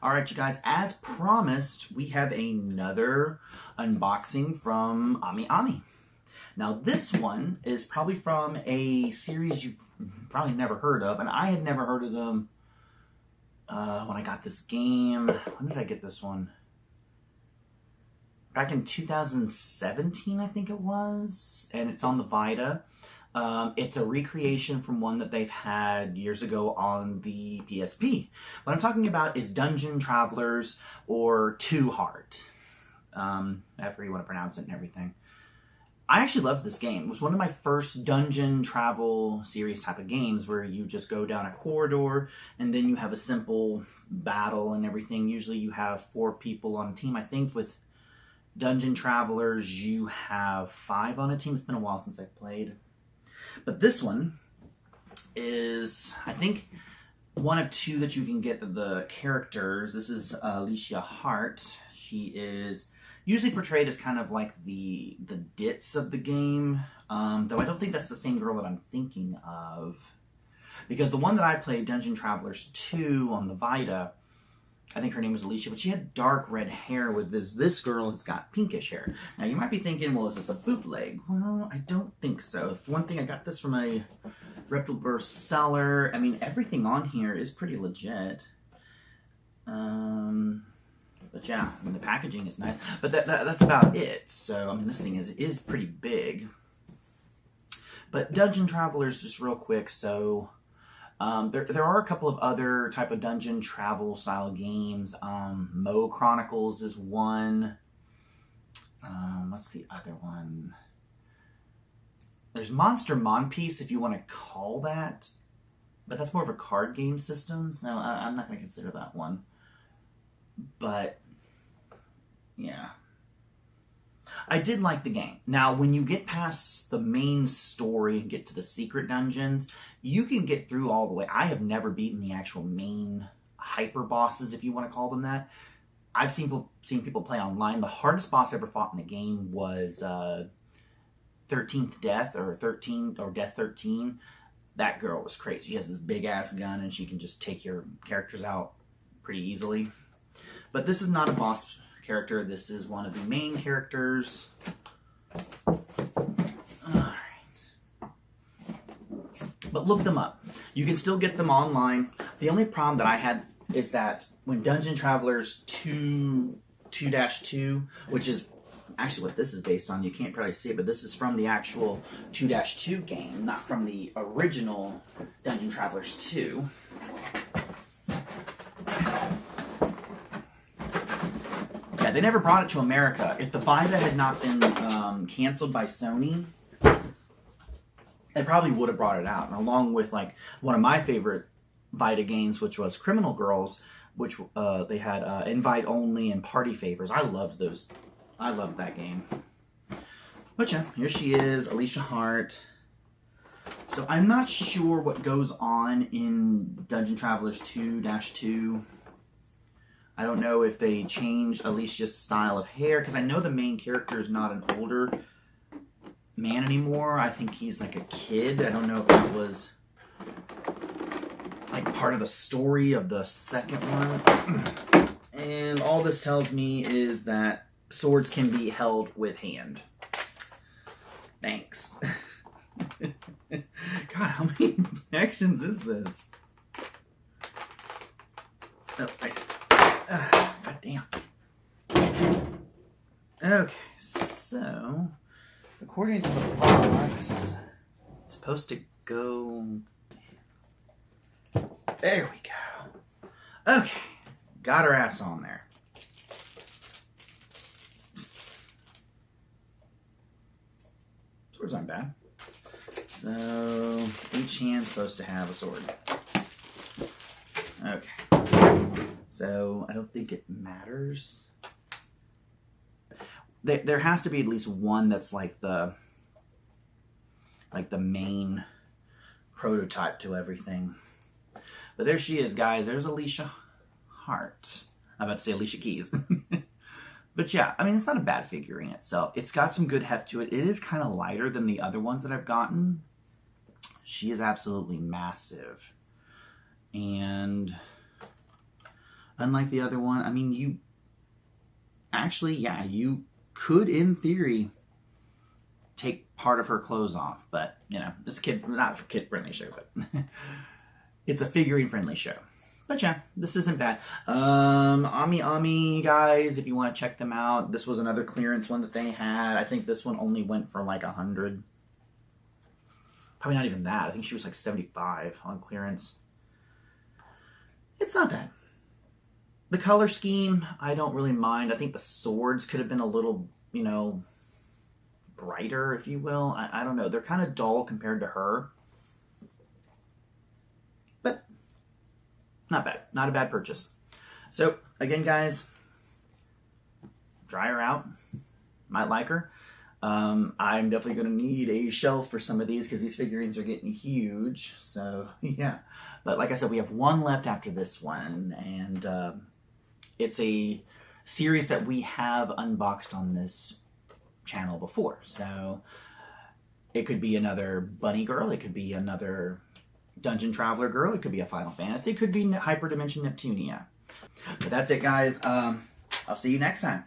Alright, you guys, as promised, we have another unboxing from AmiAmi. Now, this one is probably from a series you've probably never heard of, and I had never heard of them when I got this game. When did I get this one? Back in 2017, I think it was, and it's on the Vita. It's a recreation from one that they've had years ago on the PSP. What I'm talking about is Dungeon Travelers, or Two Heart. However you want to pronounce it and everything. I actually loved this game. It was one of my first dungeon travel series type of games where you just go down a corridor and then you have a simple battle and everything. Usually you have 4 people on a team. I think with Dungeon Travelers you have 5 on a team. It's been a while since I've played. But this one is, I think, one of 2 that you can get the characters. This is Alicia Hart. She is usually portrayed as kind of like the ditz of the game, though I don't think that's the same girl that I'm thinking of. Because the one that I played, Dungeon Travelers 2 on the Vita, I think her name was Alicia, but she had dark red hair with this girl has got pinkish hair. Now you might be thinking, well, is this a bootleg? Well, I don't think so. For one thing, I got this from a reputable seller. I mean, everything on here is pretty legit. But yeah, I mean, the packaging is nice. But that's about it. So, I mean, this thing is pretty big. But Dungeon Travelers, just real quick, so there are a couple of other type of dungeon travel style games. Mo Chronicles is one. What's the other one? There's Monster Monpiece, if you want to call that. But that's more of a card game system, so I'm not going to consider that one. But, yeah. I did like the game. Now, when you get past the main story and get to the secret dungeons, you can get through all the way. I have never beaten the actual main hyper bosses, if you want to call them that. I've seen people play online. The hardest boss I ever fought in the game was 13th Death, or Death 13. That girl was crazy. She has this big-ass gun, and she can just take your characters out pretty easily. But this is not a boss character. This is one of the main characters. Alright. But look them up. You can still get them online. The only problem that I had is that when Dungeon Travelers 2-2, which is actually what this is based on, you can't probably see it, but this is from the actual 2-2 game, not from the original Dungeon Travelers 2. Yeah, they never brought it to America. If the Vita had not been canceled by Sony, they probably would have brought it out. And along with like one of my favorite Vita games, which was Criminal Girls, which they had invite only and party favors. I loved those. I loved that game. But yeah, here she is, Alicia Hart. So I'm not sure what goes on in Dungeon Travelers 2-2. I don't know if they changed Alicia's style of hair, because I know the main character is not an older man anymore. I think he's like a kid. I don't know if that was like part of the story of the second one. And all this tells me is that swords can be held with hand. Thanks. God, how many actions is this? Oh, I see. God damn. Okay, so according to the box, it's supposed to go. There we go. Okay, got her ass on there. Swords aren't bad. So each hand's supposed to have a sword. Okay. So, I don't think it matters. There has to be at least one that's like the main prototype to everything. But there she is, guys. There's Alicia Hart. I'm about to say Alicia Keys. But yeah, I mean, it's not a bad figurine itself. It's got some good heft to it. It is kind of lighter than the other ones that I've gotten. She is absolutely massive. And Unlike the other one, I mean, you actually, yeah, you could, in theory, take part of her clothes off, but, you know, it's not a kid-friendly show, but it's a figurine-friendly show. But yeah, this isn't bad. AmiAmi, guys, if you want to check them out, this was another clearance one that they had. I think this one only went for like 100. Probably not even that. I think she was like 75 on clearance. It's not bad. The color scheme, I don't really mind. I think the swords could have been a little, you know, brighter, if you will. I don't know. They're kind of dull compared to her. But not bad. Not a bad purchase. So, again, guys, try her out. Might like her. I'm definitely going to need a shelf for some of these because these figurines are getting huge. So, yeah. But like I said, we have one left after this one. And it's a series that we have unboxed on this channel before. So, it could be another Bunny Girl. It could be another Dungeon Traveler Girl. It could be a Final Fantasy. It could be Hyperdimension Neptunia. But that's it, guys. I'll see you next time.